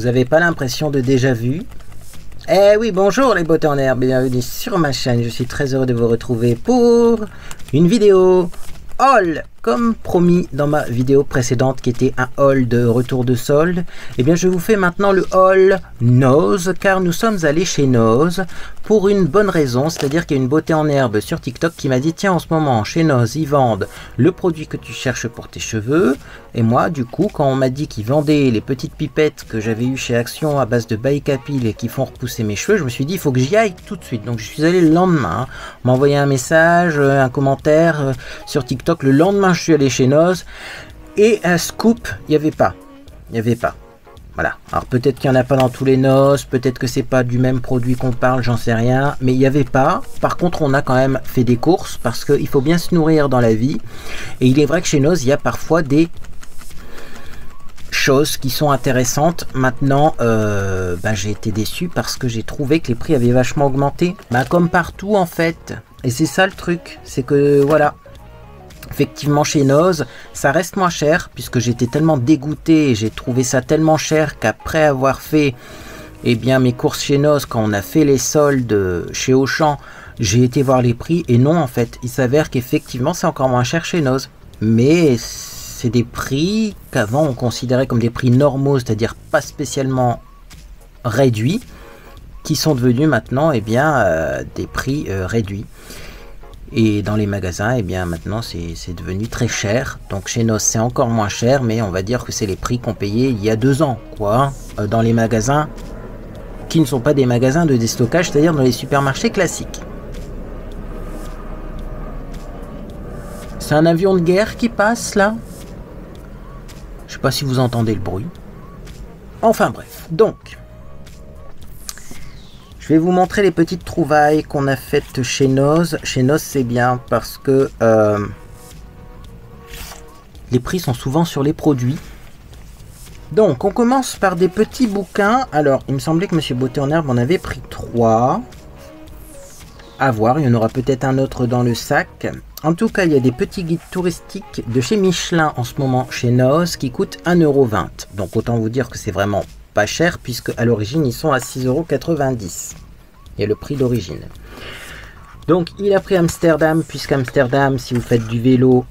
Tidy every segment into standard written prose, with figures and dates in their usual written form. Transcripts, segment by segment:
Vous avez pas l'impression de déjà vu? Eh oui, bonjour les beautés en herbe, bienvenue sur ma chaîne. Je suis très heureux de vous retrouver pour une vidéo haul. Comme promis dans ma vidéo précédente qui était un haul de retour de solde, eh bien je vous fais maintenant le haul Nose, car nous sommes allés chez Nose pour une bonne raison, c'est-à-dire qu'il y a une beauté en herbe sur TikTok qui m'a dit tiens, en ce moment chez Nose ils vendent le produit que tu cherches pour tes cheveux. Et moi du coup quand on m'a dit qu'ils vendaient les petites pipettes que j'avais eu chez Action à base de Baïkapil et qui font repousser mes cheveux, je me suis dit il faut que j'y aille tout de suite. Donc je suis allé le lendemain, on m'a envoyé un message, un commentaire sur TikTok. Le lendemain je suis allé chez Nose et un scoop, il n'y avait pas. Voilà, alors peut-être qu'il n'y en a pas dans tous les Nose, peut-être que c'est pas du même produit qu'on parle, j'en sais rien, mais il n'y avait pas. Par contre on a quand même fait des courses parce qu'il faut bien se nourrir dans la vie, et il est vrai que chez Nose il y a parfois des choses qui sont intéressantes. Maintenant j'ai été déçu parce que j'ai trouvé que les prix avaient vachement augmenté, comme partout en fait, et c'est ça le truc, c'est que voilà. Effectivement chez Nose ça reste moins cher, puisque j'étais tellement dégoûté et j'ai trouvé ça tellement cher qu'après avoir fait mes courses chez Nose, quand on a fait les soldes chez Auchan, j'ai été voir les prix et non, en fait il s'avère qu'effectivement c'est encore moins cher chez Nose, mais c'est des prix qu'avant on considérait comme des prix normaux, c'est-à-dire pas spécialement réduits, qui sont devenus maintenant des prix réduits. Et dans les magasins, maintenant c'est devenu très cher. Donc chez Nose c'est encore moins cher, mais on va dire que c'est les prix qu'on payait il y a 2 ans, quoi. Dans les magasins qui ne sont pas des magasins de déstockage, c'est-à-dire dans les supermarchés classiques. C'est un avion de guerre qui passe là. Je sais pas si vous entendez le bruit. Enfin bref, donc je vais vous montrer les petites trouvailles qu'on a faites chez Nose. Chez Nose c'est bien parce que les prix sont souvent sur les produits. Donc on commence par des petits bouquins. Alors il me semblait que Monsieur Beauté en herbe en avait pris 3. À voir, il y en aura peut-être un autre dans le sac. En tout cas il y a des petits guides touristiques de chez Michelin en ce moment chez Nose qui coûtent 1,20 €. Donc autant vous dire que c'est vraiment pas cher, puisque à l'origine ils sont à 6,90 €. Et le prix d'origine. Donc il a pris Amsterdam, puisqu'Amsterdam, si vous faites du vélo,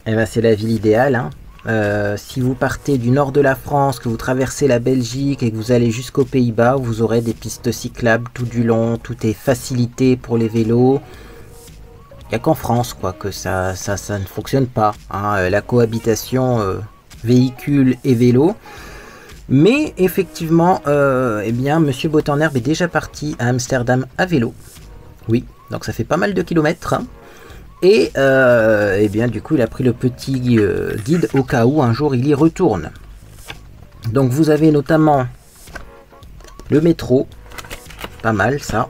c'est la ville idéale, hein. Si vous partez du nord de la France, que vous traversez la Belgique et que vous allez jusqu'aux Pays-Bas, vous aurez des pistes cyclables tout du long, tout est facilité pour les vélos. Il n'y a qu'en France quoi que ça ne fonctionne pas, hein, la cohabitation véhicule et vélo. Mais effectivement, Monsieur Beauté en herbe est déjà parti à Amsterdam à vélo. Oui, donc ça fait pas mal de kilomètres, hein. Et du coup il a pris le petit guide au cas où un jour il y retourne. Donc vous avez notamment le métro, pas mal ça.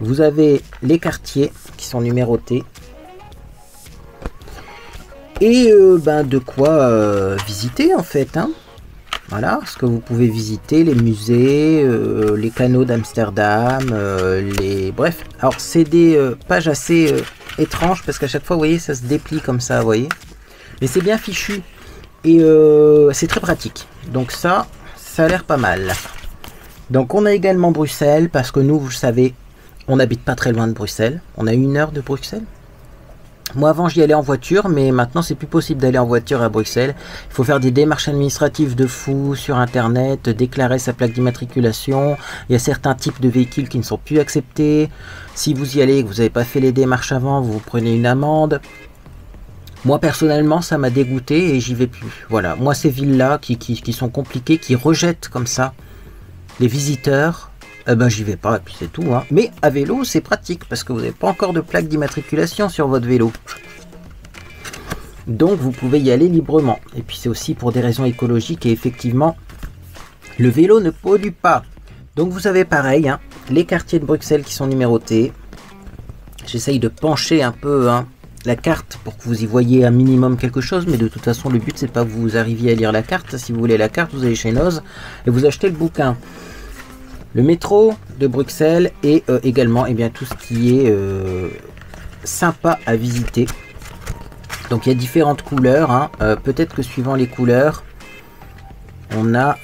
Vous avez les quartiers qui sont numérotés. Et de quoi visiter en fait, hein. Voilà ce que vous pouvez visiter, les musées, les canaux d'Amsterdam, bref. Alors c'est des pages assez étranges parce qu'à chaque fois, vous voyez, ça se déplie comme ça, vous voyez. Mais c'est bien fichu et c'est très pratique. Donc ça a l'air pas mal. Donc on a également Bruxelles, parce que nous, vous savez, on n'habite pas très loin de Bruxelles. On a 1 heure de Bruxelles. Moi avant j'y allais en voiture, mais maintenant c'est plus possible d'aller en voiture à Bruxelles. Il faut faire des démarches administratives de fou sur internet, déclarer sa plaque d'immatriculation. Il y a certains types de véhicules qui ne sont plus acceptés. Si vous y allez et que vous n'avez pas fait les démarches avant, vous prenez une amende. Moi personnellement ça m'a dégoûté et j'y vais plus. Voilà, moi ces villes là qui sont compliquées, qui rejettent comme ça les visiteurs, j'y vais pas et puis c'est tout, hein. Mais à vélo c'est pratique parce que vous n'avez pas encore de plaque d'immatriculation sur votre vélo, donc vous pouvez y aller librement. Et puis c'est aussi pour des raisons écologiques, et effectivement le vélo ne pollue pas. Donc vous avez pareil, hein, les quartiers de Bruxelles qui sont numérotés. J'essaye de pencher un peu, hein, la carte pour que vous y voyez un minimum quelque chose, mais de toute façon le but c'est pas que vous arriviez à lire la carte. Si vous voulez la carte, vous allez chez Nose et vous achetez le bouquin. Le métro de Bruxelles et également tout ce qui est sympa à visiter. Donc il y a différentes couleurs, hein. Peut-être que suivant les couleurs, on a...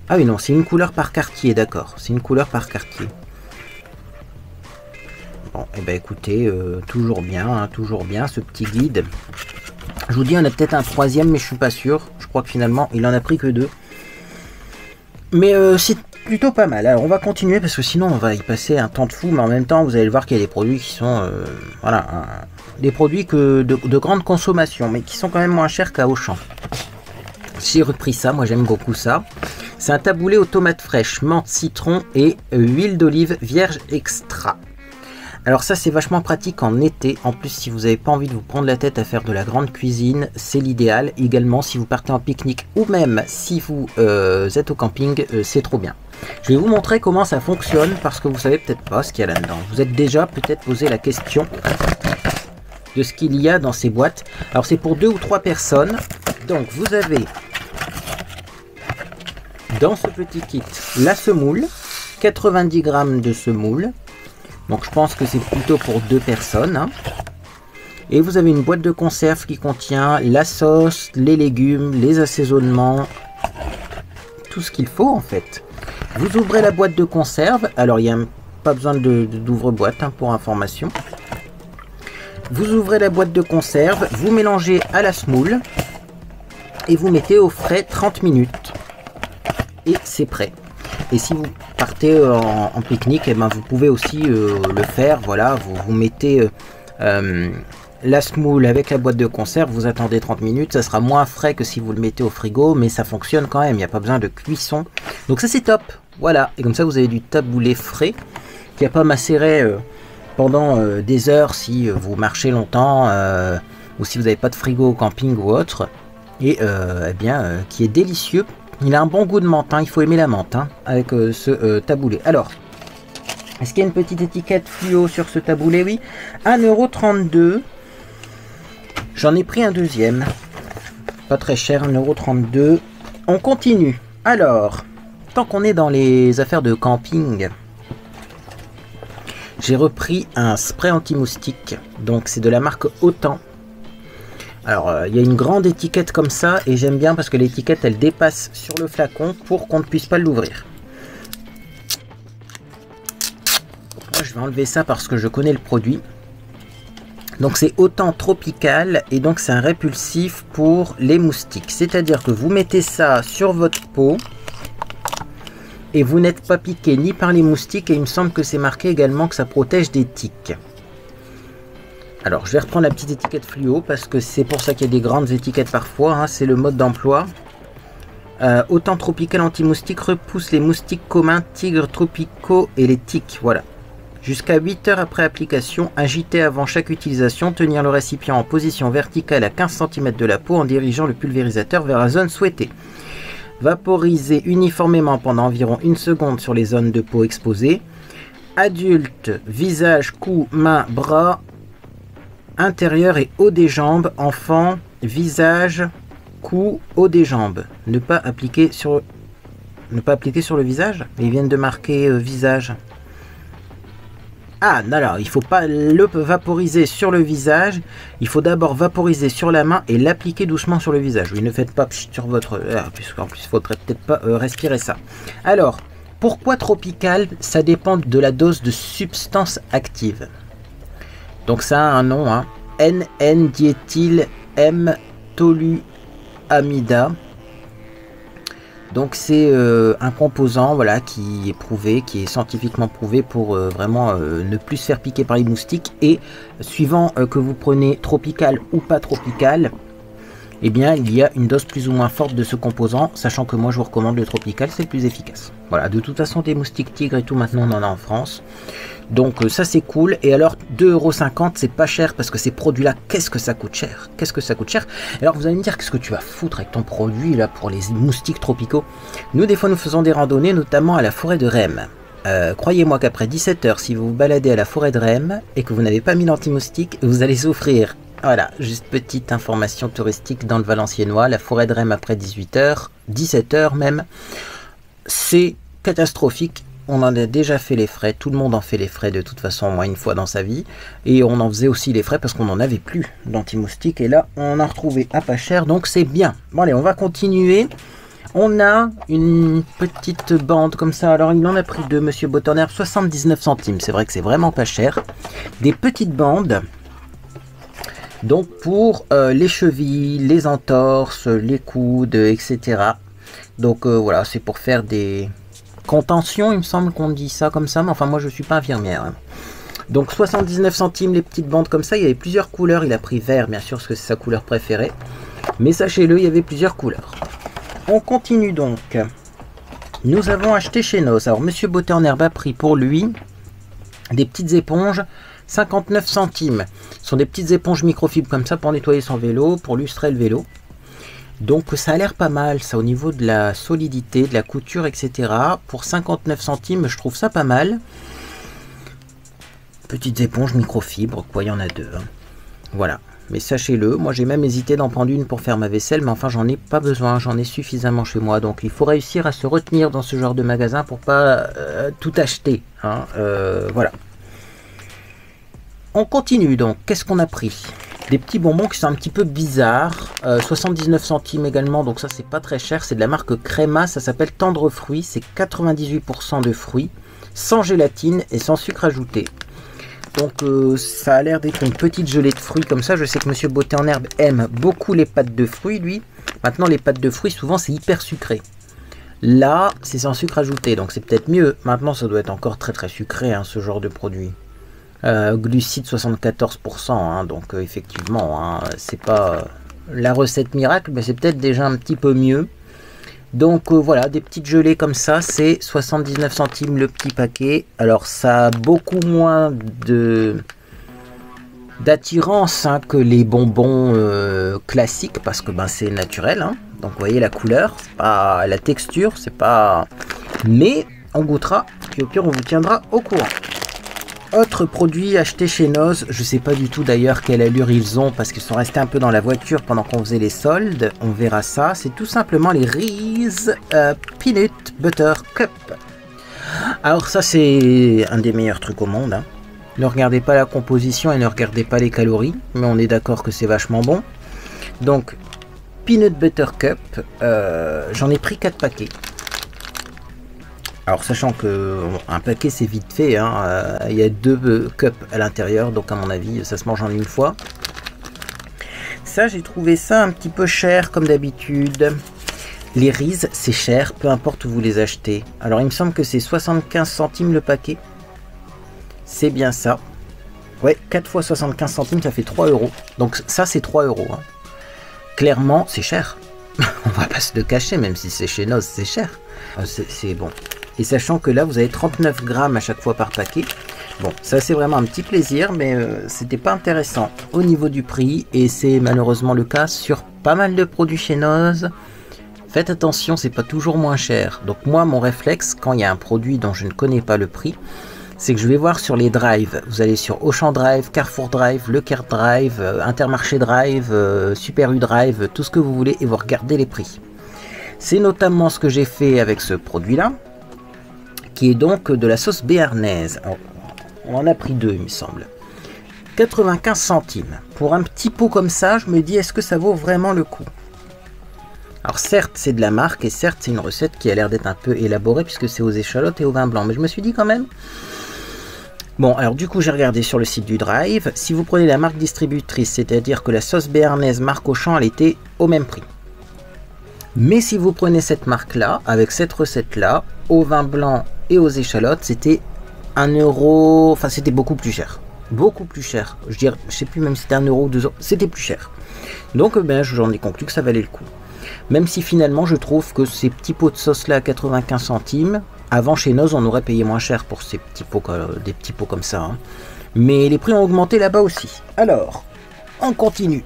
Ah oui, non, c'est une couleur par quartier, d'accord. C'est une couleur par quartier. Bon, et ben écoutez, toujours bien ce petit guide. Je vous dis, on a peut-être un troisième, mais je suis pas sûr. Je crois que finalement, il en a pris que 2. Mais c'est plutôt pas mal. Alors, on va continuer parce que sinon, on va y passer un temps de fou. Mais en même temps, vous allez voir qu'il y a des produits qui sont... voilà, des produits de grande consommation, mais qui sont quand même moins chers qu'à Auchan. J'ai repris ça, moi j'aime beaucoup ça. C'est un taboulé aux tomates fraîches, menthe, citron et huile d'olive vierge extra. Alors ça c'est vachement pratique en été. En plus si vous n'avez pas envie de vous prendre la tête à faire de la grande cuisine, c'est l'idéal. Également si vous partez en pique-nique ou même si vous êtes au camping, c'est trop bien. Je vais vous montrer comment ça fonctionne parce que vous savez peut-être pas ce qu'il y a là-dedans. Vous êtes déjà peut-être posé la question de ce qu'il y a dans ces boîtes. Alors c'est pour 2 ou 3 personnes. Donc vous avez dans ce petit kit la semoule, 90 grammes de semoule. Donc je pense que c'est plutôt pour 2 personnes. Hein. Et vous avez une boîte de conserve qui contient la sauce, les légumes, les assaisonnements, tout ce qu'il faut en fait. Vous ouvrez la boîte de conserve. Alors il n'y a pas besoin d'ouvre-boîte hein, pour information. Vous ouvrez la boîte de conserve, vous mélangez à la semoule et vous mettez au frais 30 minutes. Et c'est prêt. Et si vous partez en pique-nique, eh ben vous pouvez aussi le faire. Voilà, vous mettez la semoule avec la boîte de conserve, vous attendez 30 minutes. Ça sera moins frais que si vous le mettez au frigo, mais ça fonctionne quand même. Il n'y a pas besoin de cuisson. Donc ça c'est top. Voilà, et comme ça vous avez du taboulé frais qui n'a pas macéré pendant des heures si vous marchez longtemps ou si vous n'avez pas de frigo au camping ou autre. Et eh bien, qui est délicieux. Il a un bon goût de menthe, hein. Il faut aimer la menthe hein, avec ce taboulé. Alors, est-ce qu'il y a une petite étiquette fluo sur ce taboulé? Oui, 1,32 €. J'en ai pris un deuxième. Pas très cher, 1,32 €. On continue. Alors, tant qu'on est dans les affaires de camping, j'ai repris un spray anti-moustique. Donc, c'est de la marque Autant. Alors, il y a une grande étiquette comme ça, et j'aime bien parce que l'étiquette, elle dépasse sur le flacon pour qu'on ne puisse pas l'ouvrir. Moi, je vais enlever ça parce que je connais le produit. Donc, c'est Autant Tropical, et donc c'est un répulsif pour les moustiques. C'est-à-dire que vous mettez ça sur votre peau, et vous n'êtes pas piqué ni par les moustiques, et il me semble que c'est marqué également que ça protège des tiques. Alors, je vais reprendre la petite étiquette fluo parce que c'est pour ça qu'il y a des grandes étiquettes parfois. Hein, c'est le mode d'emploi. Autant Tropical anti-moustique repousse les moustiques communs, tigres tropicaux et les tiques. Voilà. Jusqu'à 8 heures après application, agiter avant chaque utilisation, tenir le récipient en position verticale à 15 cm de la peau en dirigeant le pulvérisateur vers la zone souhaitée. Vaporiser uniformément pendant environ 1 seconde sur les zones de peau exposées. Adulte, visage, cou, mains, bras, intérieur et haut des jambes. Enfant, visage, cou, haut des jambes. Ne pas appliquer sur le visage. Ils viennent de marquer visage. Ah, alors, il ne faut pas le vaporiser sur le visage. Il faut d'abord vaporiser sur la main et l'appliquer doucement sur le visage. Oui, ne faites pas sur votre... puisqu'en plus, il ne faudrait peut-être pas respirer ça. Alors, pourquoi tropical? Ça dépend de la dose de substance active. Donc ça a un nom, hein. N-N-diéthyl M-toluamida. Donc c'est un composant voilà, qui est prouvé, qui est scientifiquement prouvé pour vraiment ne plus se faire piquer par les moustiques. Et suivant que vous prenez tropical ou pas tropical, eh bien il y a une dose plus ou moins forte de ce composant, sachant que moi je vous recommande le tropical, c'est le plus efficace. Voilà, de toute façon des moustiques tigres et tout maintenant on en a en France. Donc ça c'est cool. Et alors 2,50 € c'est pas cher parce que ces produits là, qu'est-ce que ça coûte cher? Qu'est-ce que ça coûte cher? Alors vous allez me dire, qu'est-ce que tu vas foutre avec ton produit là pour les moustiques tropicaux? Nous des fois nous faisons des randonnées, notamment à la forêt de Rem. Croyez-moi qu'après 17 h, si vous vous baladez à la forêt de Rem et que vous n'avez pas mis l'anti-moustique, vous allez souffrir. Voilà, juste petite information touristique dans le Valenciennois, la forêt de Rem après 18 h, 17 h même, c'est catastrophique. on en a déjà fait les frais, tout le monde en fait les frais de toute façon au moins une fois dans sa vie, et on en faisait aussi les frais parce qu'on n'en avait plus d'anti-moustique, et là on en a retrouvé à pas cher, donc c'est bien. Bon allez, on va continuer. On a une petite bande comme ça, alors il en a pris deux, Monsieur Botanherbe, 79 centimes, c'est vrai que c'est vraiment pas cher. Des petites bandes, donc pour les chevilles, les entorses, les coudes, etc. Donc voilà, c'est pour faire des contentions, il me semble qu'on dit ça comme ça, mais enfin moi je suis pas infirmière. Hein. Donc 79 centimes les petites bandes comme ça, il y avait plusieurs couleurs, il a pris vert bien sûr parce que c'est sa couleur préférée. Mais sachez-le, il y avait plusieurs couleurs. On continue donc. Nous avons acheté chez Noz. Alors Monsieur Botanherbe a pris pour lui des petites éponges 59 centimes. Ce sont des petites éponges microfibres comme ça pour nettoyer son vélo, pour lustrer le vélo. Donc ça a l'air pas mal ça au niveau de la solidité, de la couture, etc. Pour 59 centimes, je trouve ça pas mal. Petites éponges microfibres, quoi, il y en a deux. Hein. Voilà. Mais sachez-le, moi j'ai même hésité d'en prendre une pour faire ma vaisselle, mais enfin j'en ai pas besoin, j'en ai suffisamment chez moi. Donc il faut réussir à se retenir dans ce genre de magasin pour pas tout acheter. Hein. Voilà. On continue donc, qu'est-ce qu'on a pris? Des petits bonbons qui sont un petit peu bizarres, 79 centimes également, donc ça c'est pas très cher, c'est de la marque Crema, ça s'appelle Tendre Fruits, c'est 98% de fruits, sans gélatine et sans sucre ajouté. Donc ça a l'air d'être une petite gelée de fruits comme ça. Je sais que Monsieur Botanherbe aime beaucoup les pâtes de fruits, lui. Maintenant, les pâtes de fruits, souvent, c'est hyper sucré. Là, c'est sans sucre ajouté, donc c'est peut-être mieux. Maintenant, ça doit être encore très très sucré, hein, ce genre de produit. Glucides 74%, hein, donc effectivement, hein, c'est pas la recette miracle, mais c'est peut-être déjà un petit peu mieux. Donc voilà, des petites gelées comme ça, c'est 79 centimes le petit paquet. Alors ça a beaucoup moins d'attirance hein, que les bonbons classiques, parce que ben, c'est naturel. Hein. Donc vous voyez la couleur, pas la texture, c'est pas... Mais on goûtera, et au pire on vous tiendra au courant. Autre produit acheté chez Noz, je sais pas du tout d'ailleurs quelle allure ils ont parce qu'ils sont restés un peu dans la voiture pendant qu'on faisait les soldes, on verra ça, c'est tout simplement les Reese Peanut Butter Cup. Alors ça c'est un des meilleurs trucs au monde, hein. Ne regardez pas la composition et ne regardez pas les calories, mais on est d'accord que c'est vachement bon. Donc Peanut Butter Cup, j'en ai pris 4 paquets. Alors sachant que un paquet c'est vite fait, hein, il y a 2 cups à l'intérieur, donc à mon avis ça se mange en une fois. Ça j'ai trouvé ça un petit peu cher comme d'habitude. Les Reese c'est cher, peu importe où vous les achetez. Alors il me semble que c'est 75 centimes le paquet. C'est bien ça. Ouais, 4 fois 75 centimes ça fait 3 euros. Donc ça c'est 3 euros. Hein. Clairement c'est cher. On va pas se le cacher, même si c'est chez Noz c'est cher. C'est bon. Et sachant que là, vous avez 39 grammes à chaque fois par paquet. Bon, ça c'est vraiment un petit plaisir, mais c'était pas intéressant au niveau du prix. Et c'est malheureusement le cas sur pas mal de produits chez Noz. Faites attention, c'est pas toujours moins cher. Donc moi, mon réflexe, quand il y a un produit dont je ne connais pas le prix, c'est que je vais voir sur les drives. Vous allez sur Auchan Drive, Carrefour Drive, Leclerc Drive, Intermarché Drive, Super U Drive, tout ce que vous voulez, et vous regardez les prix. C'est notamment ce que j'ai fait avec ce produit-là, qui est donc de la sauce béarnaise. Alors, on en a pris 2, il me semble. 95 centimes. Pour un petit pot comme ça, je me dis, est-ce que ça vaut vraiment le coup? Alors certes, c'est de la marque, et certes, c'est une recette qui a l'air d'être un peu élaborée, puisque c'est aux échalotes et au vin blanc. Mais je me suis dit quand même... Bon, alors du coup, j'ai regardé sur le site du Drive. Si vous prenez la marque distributrice, c'est-à-dire que la sauce béarnaise marque Auchan, elle était au même prix. Mais si vous prenez cette marque-là, avec cette recette-là, au vin blanc et aux échalotes, c'était 1 euro, enfin c'était beaucoup plus cher. Beaucoup plus cher. Je sais plus même si c'était 1 euro ou 2 euros, c'était plus cher. Donc ben, j'en ai conclu que ça valait le coup. Même si finalement je trouve que ces petits pots de sauce là à 95 centimes, avant chez Noz on aurait payé moins cher pour ces petits pots, des petits pots comme ça. Hein. Mais les prix ont augmenté là-bas aussi. Alors, on continue.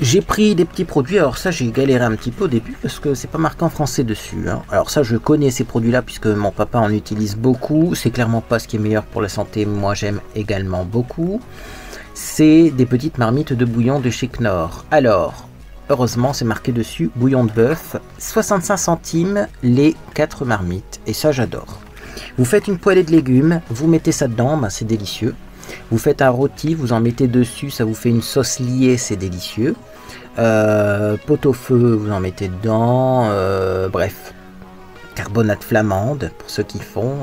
J'ai pris des petits produits, alors ça j'ai galéré un petit peu au début parce que c'est pas marqué en français dessus. Hein. Alors ça je connais ces produits là puisque mon papa en utilise beaucoup. C'est clairement pas ce qui est meilleur pour la santé, moi j'aime également beaucoup. C'est des petites marmites de bouillon de chez Knorr. Alors, heureusement c'est marqué dessus, bouillon de bœuf, 65 centimes les 4 marmites. Et ça j'adore. Vous faites une poêlée de légumes, vous mettez ça dedans, ben, c'est délicieux. Vous faites un rôti, vous en mettez dessus, ça vous fait une sauce liée, c'est délicieux. Pot-au-feu, vous en mettez dedans, bref. Carbonate flamande, pour ceux qui font,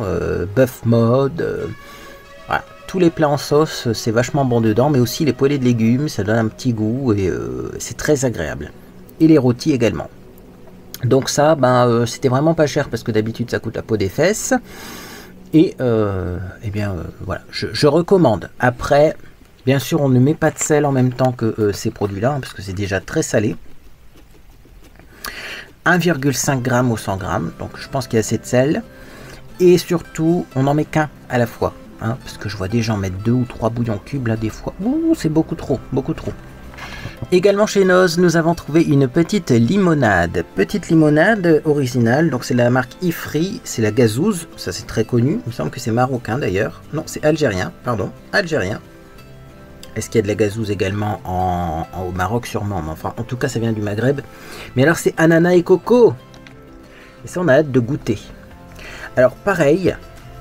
bœuf mode, voilà. Tous les plats en sauce, c'est vachement bon dedans, mais aussi les poêlées de légumes, ça donne un petit goût et c'est très agréable. Et les rôtis également. Donc ça, ben, c'était vraiment pas cher parce que d'habitude ça coûte la peau des fesses. Et eh bien voilà, je recommande. Après, bien sûr, on ne met pas de sel en même temps que ces produits-là, hein, parce que c'est déjà très salé. 1,5 g au 100 g, donc je pense qu'il y a assez de sel. Et surtout, on n'en met qu'un à la fois. Hein, parce que je vois des gens mettre 2 ou 3 bouillons cubes là des fois. Ouh, c'est beaucoup trop, beaucoup trop. Également chez Noz, nous avons trouvé une petite limonade. Petite limonade originale, donc c'est la marque Ifri, c'est la gazouze, ça c'est très connu. Il me semble que c'est marocain d'ailleurs. Non, c'est algérien, pardon, algérien. Est-ce qu'il y a de la gazouze également au Maroc sûrement, mais enfin en tout cas ça vient du Maghreb. Mais alors c'est ananas et coco. Et ça on a hâte de goûter. Alors pareil,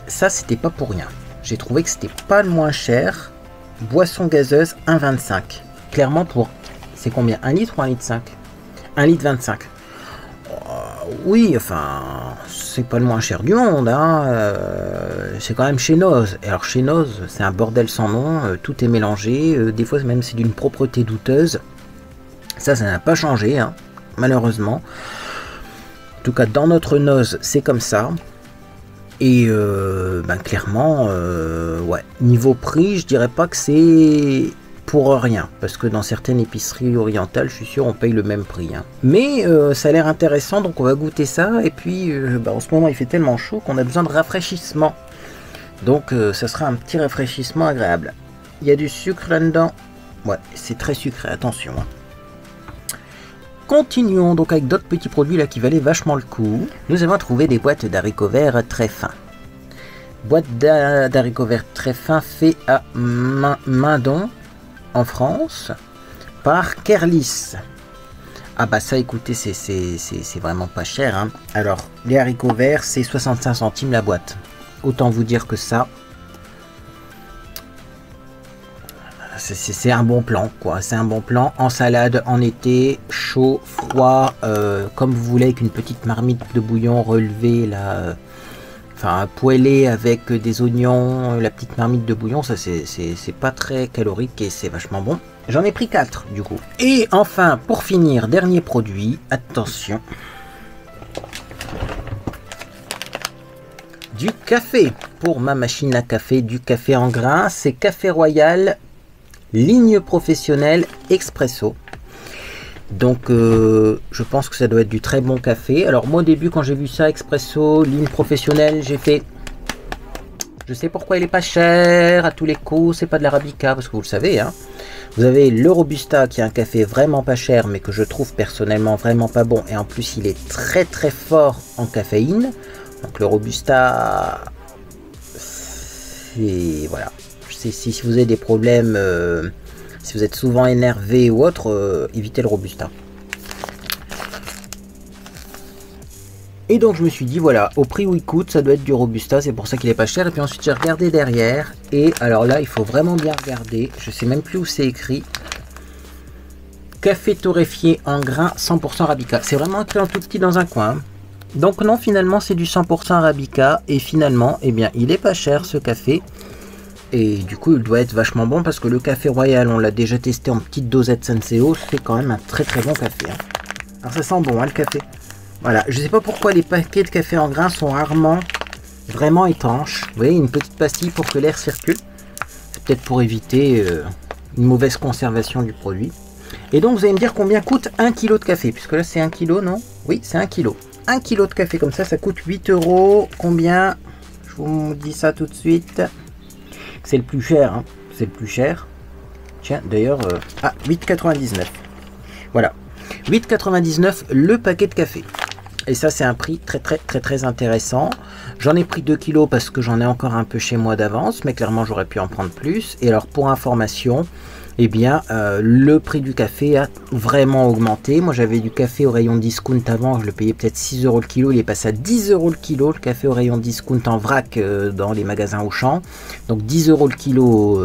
ça c'était pas pour rien. J'ai trouvé que c'était pas le moins cher. Boisson gazeuse 1,25. Clairement pour... C'est combien? 1 litre ou 1 litre 5? 1 litre 25. Oui, enfin... C'est pas le moins cher du monde. Hein. C'est quand même chez Noz. Et alors chez Noz, c'est un bordel sans nom. Tout est mélangé. Des fois même c'est d'une propreté douteuse. Ça n'a pas changé. Hein, malheureusement. En tout cas dans notre Noz, c'est comme ça. Et ben clairement, ouais, niveau prix, je dirais pas que c'est pour rien, parce que dans certaines épiceries orientales, je suis sûr, on paye le même prix. Hein. Mais ça a l'air intéressant, donc on va goûter ça. Et puis, ben, en ce moment, il fait tellement chaud qu'on a besoin de rafraîchissement. Donc, ça sera un petit rafraîchissement agréable. Il y a du sucre là-dedans. Ouais, c'est très sucré, attention. Hein. Continuons donc avec d'autres petits produits là qui valaient vachement le coup. Nous avons trouvé des boîtes d'haricots verts très fins. Boîte d'haricots verts très fins fait à Mindon en France par Kerlis. Ah bah ça écoutez c'est vraiment pas cher. Hein. Alors les haricots verts c'est 65 centimes la boîte. Autant vous dire que ça... C'est un bon plan, quoi. C'est un bon plan en salade, en été, chaud, froid, comme vous voulez, avec une petite marmite de bouillon relevée, là, enfin, poêlée avec des oignons, la petite marmite de bouillon, ça c'est pas très calorique et c'est vachement bon. J'en ai pris 4, du coup. Et enfin, pour finir, dernier produit, attention. Du café. Pour ma machine à café, du café en grains, c'est Café Royal ligne professionnelle expresso. Donc je pense que ça doit être du très bon café. Alors moi au début quand j'ai vu ça expresso ligne professionnelle, j'ai fait je sais pourquoi il est pas cher à tous les coups, c'est pas de l'arabica parce que vous le savez hein. Vous avez le robusta qui est un café vraiment pas cher mais que je trouve personnellement vraiment pas bon et en plus il est très très fort en caféine. Donc le robusta c'est voilà. Si vous avez des problèmes, si vous êtes souvent énervé ou autre, évitez le robusta. Et donc je me suis dit voilà, au prix où il coûte, ça doit être du robusta, c'est pour ça qu'il est pas cher. Et puis ensuite j'ai regardé derrière, et alors là il faut vraiment bien regarder, je sais même plus où c'est écrit. Café torréfié en grains 100% arabica. C'est vraiment écrit en tout petit dans un coin. Donc non, finalement c'est du 100% arabica, et finalement, eh bien il est pas cher ce café. Et du coup il doit être vachement bon parce que le café royal on l'a déjà testé en petite dosette Senseo, c'est quand même un très très bon café. Hein. Alors ça sent bon hein, le café. Voilà, je sais pas pourquoi les paquets de café en grains sont rarement vraiment étanches. Vous voyez, une petite pastille pour que l'air circule. C'est peut-être pour éviter une mauvaise conservation du produit. Et donc vous allez me dire combien coûte 1 kg de café, puisque là c'est 1 kg non? Oui c'est 1 kg. 1 kg de café comme ça coûte 8 €. Combien? Je vous dis ça tout de suite. C'est le plus cher, hein. C'est le plus cher. Tiens, d'ailleurs, 8,99. Voilà, 8,99 le paquet de café. Et ça, c'est un prix très intéressant. J'en ai pris 2 kilos parce que j'en ai encore un peu chez moi d'avance, mais clairement, j'aurais pu en prendre plus. Et alors, pour information, eh bien le prix du café a vraiment augmenté. Moi j'avais du café au rayon discount avant, je le payais peut-être 6 € le kilo, il est passé à 10 € le kilo, le café au rayon discount en vrac dans les magasins Auchan. Donc 10 € le kilo,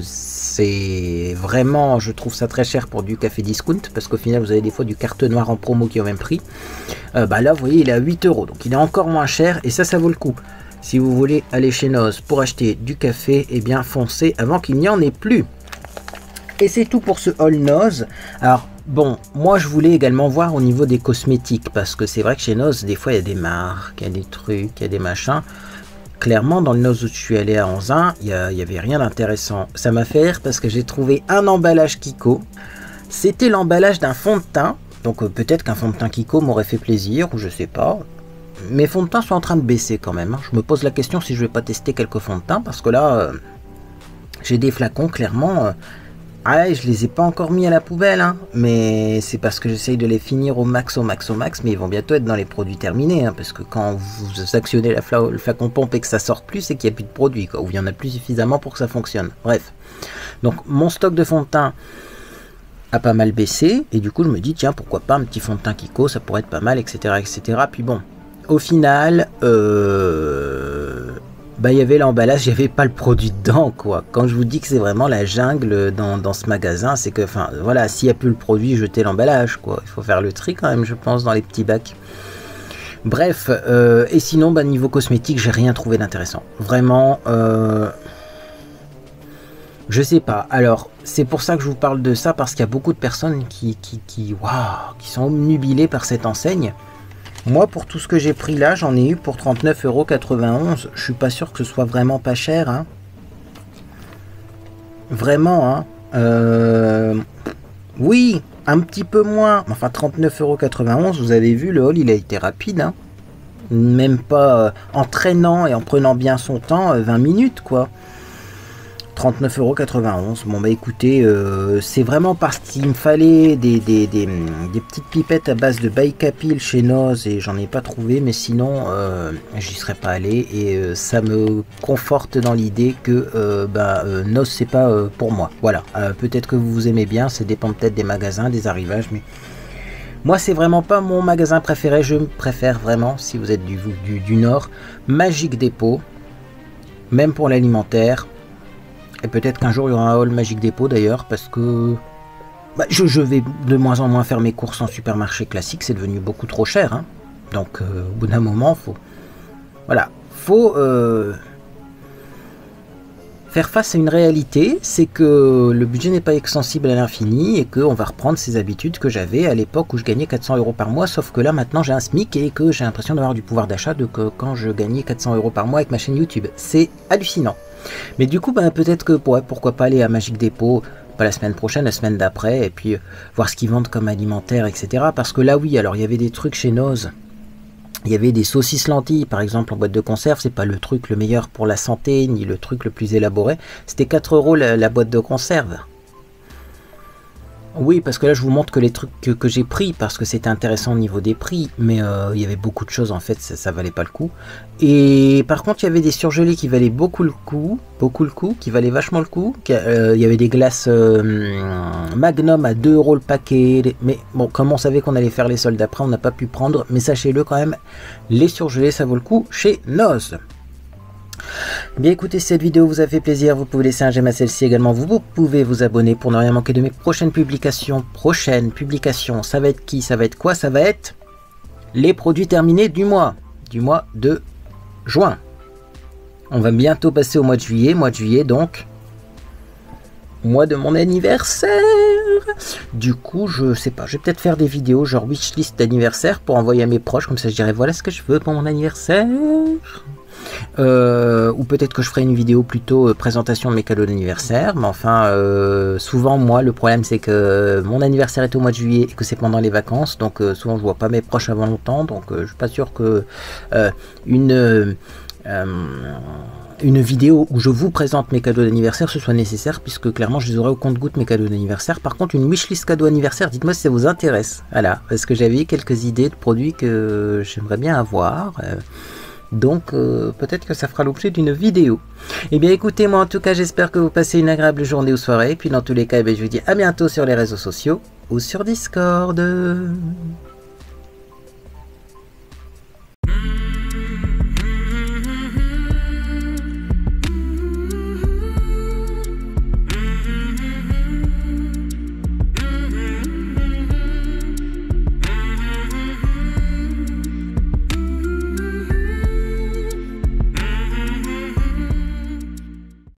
c'est vraiment, je trouve ça très cher pour du café discount, parce qu'au final vous avez des fois du carte noire en promo qui est au même prix. Là vous voyez il est à 8 €, donc il est encore moins cher et ça vaut le coup. Si vous voulez aller chez Noz pour acheter du café, eh bien foncez avant qu'il n'y en ait plus. Et c'est tout pour ce haul Noz. Alors bon, moi je voulais également voir au niveau des cosmétiques, parce que c'est vrai que chez Noz, des fois il y a des marques, il y a des trucs, il y a des machins. Clairement dans le Noz où je suis allé à Anzin, il n'y avait rien d'intéressant. Ça m'a fait rire parce que j'ai trouvé un emballage Kiko. C'était l'emballage d'un fond de teint. Donc peut-être qu'un fond de teint Kiko m'aurait fait plaisir, ou je sais pas. Mes fonds de teint sont en train de baisser quand même. Je me pose la question si je vais pas tester quelques fonds de teint, parce que là, j'ai des flacons clairement... je les ai pas encore mis à la poubelle, hein, mais c'est parce que j'essaye de les finir au max, mais ils vont bientôt être dans les produits terminés, hein, parce que quand vous actionnez le flacon pompe et que ça sort plus, c'est qu'il n'y a plus de produit, quoi, ou il y en a plus suffisamment pour que ça fonctionne. Bref, donc mon stock de fond de teint a pas mal baissé, et du coup je me dis, tiens, pourquoi pas un petit fond de teint Kiko, ça pourrait être pas mal, etc., etc. Puis bon, au final... il y avait l'emballage, il n'y avait pas le produit dedans, quoi. Quand je vous dis que c'est vraiment la jungle dans ce magasin, c'est que, enfin, voilà, s'il n'y a plus le produit, jetez l'emballage, quoi. Il faut faire le tri quand même, je pense, dans les petits bacs. Bref, et sinon, niveau cosmétique, j'ai rien trouvé d'intéressant. Vraiment, je sais pas. Alors, c'est pour ça que je vous parle de ça, parce qu'il y a beaucoup de personnes qui sont obnubilées par cette enseigne. Moi, pour tout ce que j'ai pris là, j'en ai eu pour 39,91 €. Je suis pas sûr que ce soit vraiment pas cher, hein. Vraiment, hein. Oui, un petit peu moins. Enfin, 39,91 €, vous avez vu, le haul, il a été rapide, hein. Même pas en traînant et en prenant bien son temps, 20 minutes, quoi. 39,91 €. Bon écoutez, c'est vraiment parce qu'il me fallait des petites pipettes à base de Bicapil chez Noz et j'en ai pas trouvé, mais sinon j'y serais pas allé et ça me conforte dans l'idée que Noz c'est pas pour moi. Voilà, peut-être que vous aimez bien, ça dépend peut-être des magasins, des arrivages, mais moi c'est vraiment pas mon magasin préféré. Je préfère vraiment, si vous êtes du Nord, Magic Dépôt, même pour l'alimentaire. Et peut-être qu'un jour il y aura un haul Magic Dépôt d'ailleurs, parce que je vais de moins en moins faire mes courses en supermarché classique, c'est devenu beaucoup trop cher, hein. Donc au bout d'un moment faut faire face à une réalité, c'est que le budget n'est pas extensible à l'infini et qu'on va reprendre ces habitudes que j'avais à l'époque où je gagnais 400 € par mois, sauf que là maintenant j'ai un SMIC et que j'ai l'impression d'avoir du pouvoir d'achat de que quand je gagnais 400 € par mois avec ma chaîne YouTube. C'est hallucinant. Mais du coup, peut-être que pourquoi pas aller à Magic Dépôt, pas la semaine prochaine, la semaine d'après, et puis voir ce qu'ils vendent comme alimentaire, etc. Parce que là, oui, alors il y avait des trucs chez Noz. Il y avait des saucisses lentilles, par exemple, en boîte de conserve. C'est pas le truc le meilleur pour la santé, ni le truc le plus élaboré. C'était 4 € la boîte de conserve. Oui, parce que là je vous montre que les trucs que j'ai pris, parce que c'était intéressant au niveau des prix, mais il y avait beaucoup de choses en fait, ça valait pas le coup. Et par contre il y avait des surgelés qui valaient beaucoup le coup, qui valaient vachement le coup. Il y avait des glaces Magnum à 2 € le paquet, mais bon, comme on savait qu'on allait faire les soldes après, on n'a pas pu prendre, mais sachez-le quand même, les surgelés ça vaut le coup chez Noz. Bien écoutez, si cette vidéo vous a fait plaisir, vous pouvez laisser un j'aime à celle-ci également, vous pouvez vous abonner pour ne rien manquer de mes prochaines publications. Ça va être qui? Ça va être quoi? Ça va être les produits terminés du mois de juin. On va bientôt passer au mois de juillet, donc mois de mon anniversaire. Du coup, je sais pas, je vais peut-être faire des vidéos genre wishlist d'anniversaire pour envoyer à mes proches, comme ça je dirais voilà ce que je veux pour mon anniversaire. Ou peut-être que je ferai une vidéo plutôt présentation de mes cadeaux d'anniversaire, mais enfin souvent moi le problème c'est que mon anniversaire est au mois de juillet et que c'est pendant les vacances, donc souvent je vois pas mes proches avant longtemps, donc je suis pas sûr que une vidéo où je vous présente mes cadeaux d'anniversaire ce soit nécessaire, puisque clairement je les aurai au compte-gouttes mes cadeaux d'anniversaire. Par contre une wishlist cadeau anniversaire, dites-moi si ça vous intéresse, voilà, parce que j'avais quelques idées de produits que j'aimerais bien avoir. Donc peut-être que ça fera l'objet d'une vidéo. Eh bien écoutez, moi en tout cas j'espère que vous passez une agréable journée ou soirée. Et puis dans tous les cas, je vous dis à bientôt sur les réseaux sociaux ou sur Discord.